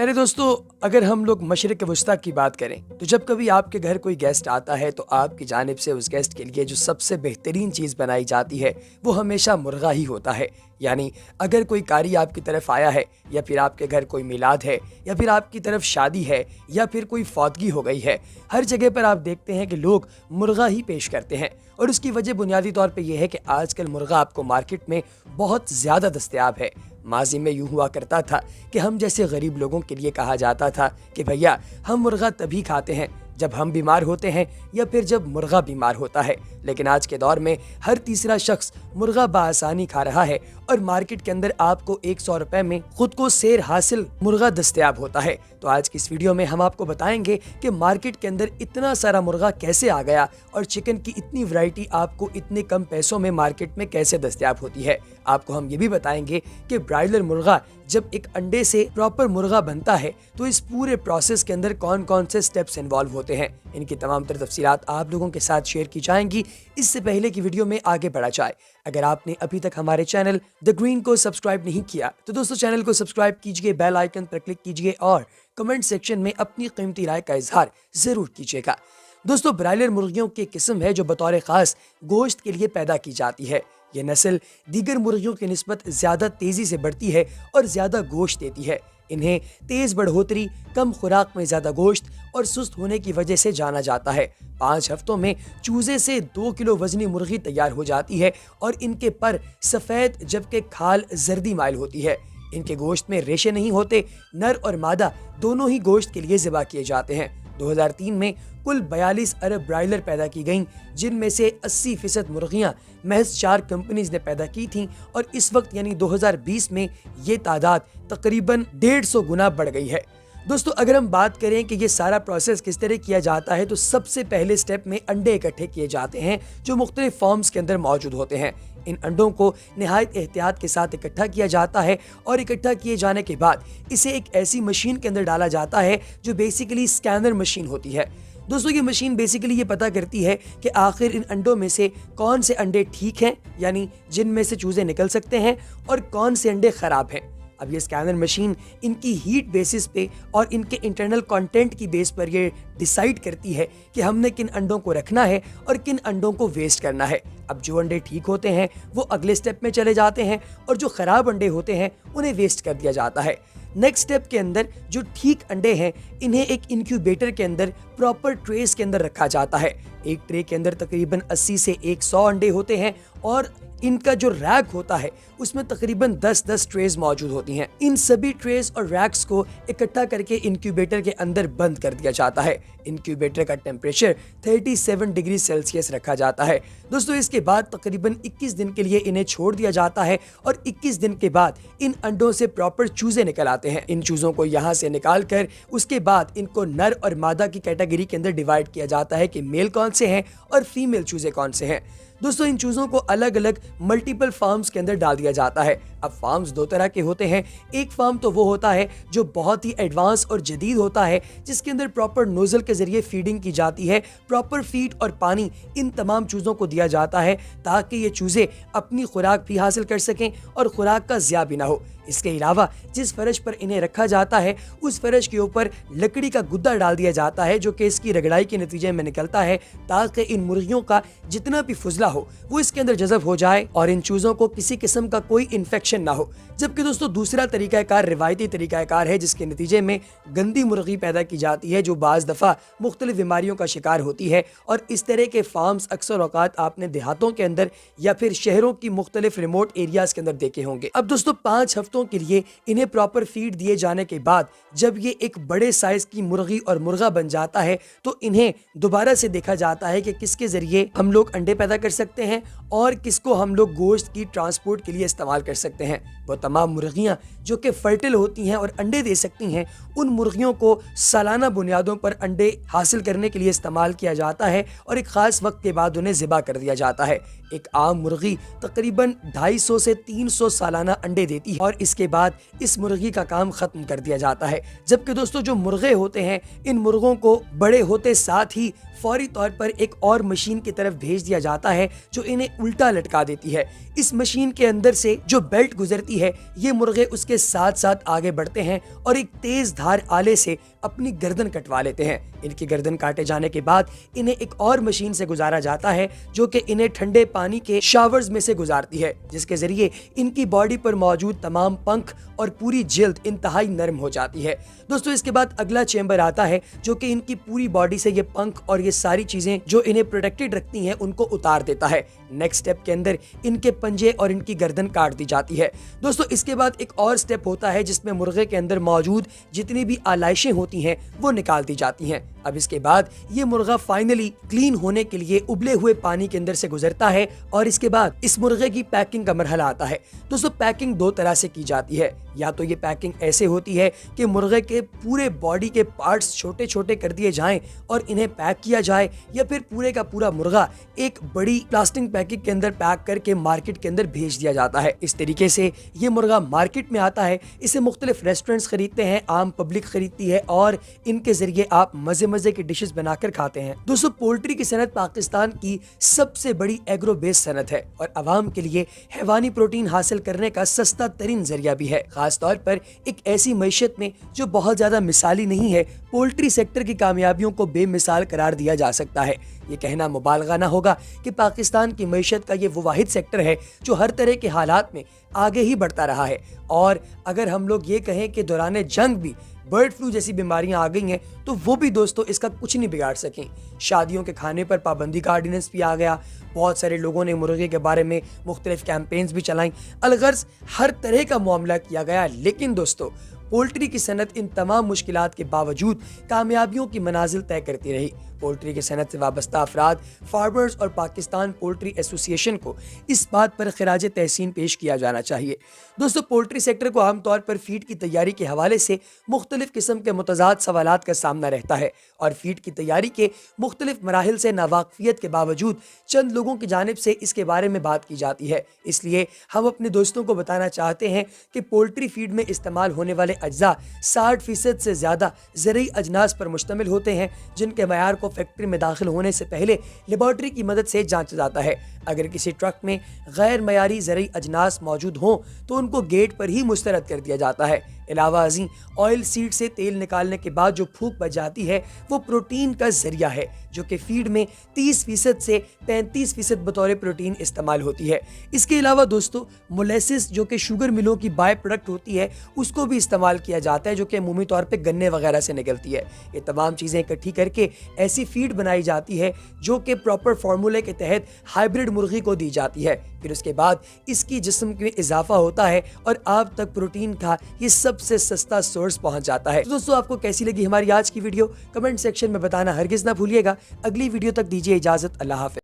प्यारे दोस्तों, अगर हम लोग मशरिक़ वस्ता की बात करें तो जब कभी आपके घर कोई गेस्ट आता है तो आपकी जानिब से उस गेस्ट के लिए जो सबसे बेहतरीन चीज़ बनाई जाती है वो हमेशा मुर्गा ही होता है। यानी अगर कोई कारी आपकी तरफ आया है या फिर आपके घर कोई मिलाद है या फिर आपकी तरफ शादी है या फिर कोई फौतगी हो गई है, हर जगह पर आप देखते हैं कि लोग मुर्गा ही पेश करते हैं। और उसकी वजह बुनियादी तौर पे ये है कि आजकल मुर्गा आपको मार्केट में बहुत ज़्यादा दस्तयाब है। माजी में यूँ हुआ करता था कि हम जैसे गरीब लोगों के लिए कहा जाता था कि भैया हम मुर्गा तभी खाते हैं जब हम बीमार होते हैं या फिर जब मुर्गा बीमार होता है। लेकिन आज के दौर में हर तीसरा शख्स मुर्गा बाआसानी खा रहा है और मार्केट के अंदर आपको 100 रुपए में खुद को सेर हासिल मुर्गा दस्तयाब होता है। तो आज की इस वीडियो में हम आपको बताएंगे कि मार्केट के अंदर इतना सारा मुर्गा कैसे आ गया और चिकन की इतनी वैरायटी आपको इतने कम पैसों में मार्केट में कैसे दस्तयाब होती है। आपको हम ये भी बताएंगे कि ब्रायलर मुर्गा जब एक अंडे से प्रॉपर मुर्गा बनता है तो इस पूरे प्रोसेस के अंदर कौन कौन से स्टेप्स इन्वॉल्व होते हैं। इनकी तमाम तर तफसीलात आप लोगों के साथ शेयर की जाएंगी। इससे पहले की वीडियो में आगे बढ़ा जाए, अगर आपने अभी तक हमारे चैनल द ग्रीन को सब्सक्राइब नहीं किया तो दोस्तों चैनल को सब्सक्राइब कीजिए, बेल आइकन पर क्लिक कीजिए और कमेंट सेक्शन में अपनी कीमती राय का इजहार जरूर कीजिएगा। दोस्तों, ब्रायलर मुर्गियों की किस्म है जो बतौर खास गोश्त के लिए पैदा की जाती है। ये नस्ल दीगर मुर्गियों की निस्बत ज़्यादा तेज़ी से बढ़ती है और ज़्यादा गोश्त देती है। इन्हें तेज़ बढ़ोतरी, कम खुराक में ज़्यादा गोश्त और सुस्त होने की वजह से जाना जाता है। 5 हफ्तों में चूजे से 2 किलो वजनी मुर्गी तैयार हो जाती है और इनके पर सफ़ेद जबकि खाल जर्दी माइल होती है। इनके गोश्त में रेशे नहीं होते। नर और मादा दोनों ही गोश्त के लिए ज़िबा किए जाते हैं। 2003 में कुल 42 अरब ब्रायलर पैदा की गईं, जिनमें से 80% मुर्गियां महज 4 कंपनीज ने पैदा की थीं और इस वक्त यानी 2020 में ये तादाद तकरीबन 150 गुना बढ़ गई है। दोस्तों, अगर हम बात करें कि ये सारा प्रोसेस किस तरह किया जाता है तो सबसे पहले स्टेप में अंडे इकट्ठे किए जाते हैं जो मुख्तलिफ फॉर्म्स के अंदर मौजूद होते हैं। इन अंडों को निहायत एहतियात के साथ इकट्ठा किया जाता है और इकट्ठा किए जाने के बाद इसे एक ऐसी मशीन के अंदर डाला जाता है जो बेसिकली स्कैनर मशीन होती है। दोस्तों, ये मशीन बेसिकली ये पता करती है कि आखिर इन अंडों में से कौन से अंडे ठीक हैं, यानी जिनमें से चूजे निकल सकते हैं, और कौन से अंडे खराब हैं। अब ये स्कैनर मशीन इनकी हीट बेसिस पे और इनके इंटरनल कंटेंट की बेस पर ये डिसाइड करती है कि हमने किन अंडों को रखना है और किन अंडों को वेस्ट करना है। अब जो अंडे ठीक होते हैं वो अगले स्टेप में चले जाते हैं और जो खराब अंडे होते हैं उन्हें वेस्ट कर दिया जाता है। नेक्स्ट स्टेप के अंदर जो ठीक अंडे हैं इन्हें एक इंक्यूबेटर के अंदर प्रॉपर ट्रेस के अंदर रखा जाता है। एक ट्रे के अंदर तकरीबन 80 से 100 अंडे होते हैं और इनका जो रैक होता है उसमें तकरीबन 10-10 ट्रेज मौजूद होती हैं। इन सभी ट्रेज और रैक्स को इकट्ठा करके इंक्यूबेटर के अंदर बंद कर दिया जाता है। इंक्यूबेटर का टेम्परेचर 37 डिग्री सेल्सियस रखा जाता है। दोस्तों, इसके बाद तकरीबन 21 दिन के लिए इन्हें छोड़ दिया जाता है और 21 दिन के बाद इन अंडों से प्रॉपर चूजे निकल आते हैं। इन चूजों को यहाँ से निकाल कर उसके बाद इनको नर और मादा की कैटेगरी के अंदर डिवाइड किया जाता है कि मेल कौन से हैं और फीमेल चूजे कौन से हैं। दोस्तों, इन चूजों को अलग अलग मल्टीपल फार्म्स के अंदर डाल दिया जाता है। अब फार्म्स 2 तरह के होते हैं। एक फार्म तो वो होता है जो बहुत ही एडवांस और जदीद होता है, जिसके अंदर प्रॉपर नोजल के जरिए फीडिंग की जाती है। प्रॉपर फीड और पानी इन तमाम चूजों को दिया जाता है ताकि ये चूजे अपनी खुराक भी हासिल कर सकें और खुराक का ज़िया भी ना हो। इसके अलावा जिस फर्श पर इन्हें रखा जाता है उस फर्श के ऊपर लकड़ी का गुद्दा डाल दिया जाता है जो कि इसकी रगड़ाई के नतीजे में निकलता है ताकि इन मुर्गियों का जितना भी फुजला हो वो इसके अंदर जज़ब हो जाए और इन चूज़ों को किसी किस्म का कोई इन्फेक्शन ना हो। जबकि दोस्तों, दूसरा तरीकाकार रिवायती तरीकाकार है जिसके नतीजे में गंदी मुर्गी पैदा की जाती है जो बाज़ दफ़ा मुख्तलिफ बीमारियों का शिकार होती है। और इस तरह के फार्म्स अक्सर औकात आपने देहातों के अंदर या फिर शहरों की मुख्तलिफ रिमोट एरियाज के अंदर देखे होंगे। अब दोस्तों, 5 हफ्तों के लिए इन्हें प्रॉपर फीड दिए जाने के बाद जब ये एक बड़े साइज की मुर्गी और मुर्गा बन जाता है तो इन्हें दोबारा से देखा जाता है कि किसके जरिए हम लोग अंडे पैदा कर सकते हैं और किसको हम लोग गोश्त की ट्रांसपोर्ट के लिए इस्तेमाल कर सकते हैं। वो तमाम मुर्गियां जो कि फर्टिल होती हैं और अंडे दे सकती हैं, उन मुर्गियों को सालाना बुनियादों पर अंडे हासिल करने के लिए इस्तेमाल किया जाता है और एक खास वक्त के बाद उन्हें ज़िबा कर दिया जाता है। एक आम मुर्गी तकरीबन 250 से 300 सालाना अंडे देती है और इसके बाद इस मुर्गी का काम खत्म कर दिया जाता है। जबकि दोस्तों, जो मुर्गे होते हैं इन मुर्गों को बड़े होते साथ ही फौरी तौर पर एक और मशीन की तरफ भेज दिया जाता है जो इन्हें उल्टा लटका देती है। इस मशीन के अंदर से जो बेल्ट गुजरती है, ये मुर्गे उसके साथ साथ आगे बढ़ते हैं और एक तेज धार आले से अपनी गर्दन कटवा लेते हैं। इनकी गर्दन काटे जाने के बाद इन्हें एक और मशीन से गुजारा जाता है जो कि इन्हें ठंडे पानी के शावर्स में से गुजारती है, जिसके जरिए इनकी बॉडी पर मौजूद तमाम पंख और पूरी जिल्द इंतहाई नरम हो जाती है। दोस्तों, इसके बाद अगला चेंबर आता है जो कि इनकी पूरी बॉडी से ये पंख और ये सारी चीजें जो इन्हें प्रोटेक्टेड रखती हैं उनको उतार देता है। नेक्स्ट स्टेप के अंदर इनके पंजे और इनकी गर्दन काट दी जाती है। दोस्तों, इसके बाद एक और स्टेप होता है जिसमें मुर्गे के अंदर मौजूद जितनी भी आलाइशें होती हैं वो निकाल दी जाती हैं। अब इसके बाद ये मुर्गा फाइनली क्लीन होने के लिए उबले हुए पानी के अंदर से गुजरता है और इसके बाद इस मुर्गे की पैकिंग का मरहला आता है। दोस्तों, पैकिंग दो तरह से की जाती है। या तो ये पैकिंग ऐसे होती है कि मुर्गे के पूरे बॉडी के पार्ट्स छोटे छोटे कर दिए जाएं और इन्हें पैक किया जाए, या फिर पूरे का पूरा मुर्गा एक बड़ी प्लास्टिक पैकेट के अंदर पैक करके मार्केट के अंदर भेज दिया जाता है। इस तरीके से ये मुर्गा मार्केट में आता है। इसे मुख्तलिफ रेस्टोरेंट्स खरीदते हैं, आम पब्लिक खरीदती है और इनके जरिए आप मजे की डिशेस बनाकर खाते हैं। दोस्तों, पोल्ट्री की सनत पाकिस्तान की सबसे बड़ी एग्रो बेस्ड सनत है और आवाम के लिए हैवानी प्रोटीन हासिल करने का सस्ता तरीन जरिया भी है। खास तौर पर एक ऐसी मैशत में जो बहुत ज्यादा मिसाली नहीं है, पोल्ट्री सेक्टर की कामयाबियों को बेमिसाल करार दिया जा सकता है। ये कहना मुबालगा ना होगा कि पाकिस्तान की मैशत का ये वो वाहिद सेक्टर है जो हर तरह के हालात में आगे ही बढ़ता रहा है। और अगर हम लोग ये कहें कि दौरान जंग भी बर्ड फ्लू जैसी बीमारियां आ गई हैं तो वो भी दोस्तों इसका कुछ नहीं बिगाड़ सकें। शादियों के खाने पर पाबंदी का ऑर्डिनेंस भी आ गया। बहुत सारे लोगों ने मुर्गे के बारे में मुख्तलिफ कैंपेन्स भी चलाई। अलगर्ज हर तरह का मामला किया गया, लेकिन दोस्तों पोल्ट्री की सनत इन तमाम मुश्किलात के बावजूद कामयाबियों की मनाजिल तय करती रही। पोल्ट्री की सनत से वाबस्ता अफराद, फार्मर्स और पाकिस्तान पोल्ट्री एसोसिएशन को इस बात पर खिराज तहसीन पेश किया जाना चाहिए। दोस्तों, पोल्ट्री सेक्टर को आमतौर पर फीड की तैयारी के हवाले से मुख्तलिफ किस्म के मुतज़ाद सवालात का सामना रहता है और फीड की तैयारी के मुख्तलिफ मराहिल से नावाकफियत के बावजूद चंद लोगों की जानिब से इसके बारे में बात की जाती है। इसलिए हम अपने दोस्तों को बताना चाहते हैं कि पोल्ट्री फीड में इस्तेमाल होने वाले अज्जा 60% से ज़्यादा ज़रूरी अजनास पर मुश्तमिल होते हैं, जिनके मयार को फैक्ट्री में दाखिल होने से पहले लेबॉर्ट्री की मदद से जांचा जाता है। अगर किसी ट्रक में गैर मयारी ज़रूरी अजनास मौजूद हों तो उनको गेट पर ही मुस्तरद कर दिया जाता है। अलावा अज़ीं ऑयल सीड से तेल निकालने के बाद जो फूक बच जाती है वो प्रोटीन का जरिया है, जो कि फीड में 30% से 35% बतौर प्रोटीन इस्तेमाल होती है। इसके अलावा दोस्तों मोलेसिस जो कि शुगर मिलों की बाय प्रोडक्ट होती है उसको भी इस्तेमाल किया जाता है, जो कि अमूमी तौर पे गन्ने वगैरह से निकलती है। ये तमाम चीज़ें इकट्ठी करके ऐसी फीड बनाई जाती है जो कि प्रॉपर फार्मूले के तहत हाइब्रिड मुर्गी को दी जाती है। फिर उसके बाद इसकी जिस्म में इजाफा होता है और आप तक प्रोटीन का ये सबसे सस्ता सोर्स पहुंच जाता है। तो दोस्तों, आपको कैसी लगी हमारी आज की वीडियो कमेंट सेक्शन में बताना हरगिज ना भूलिएगा। अगली वीडियो तक दीजिए इजाजत। अल्लाह हाफ़िज़।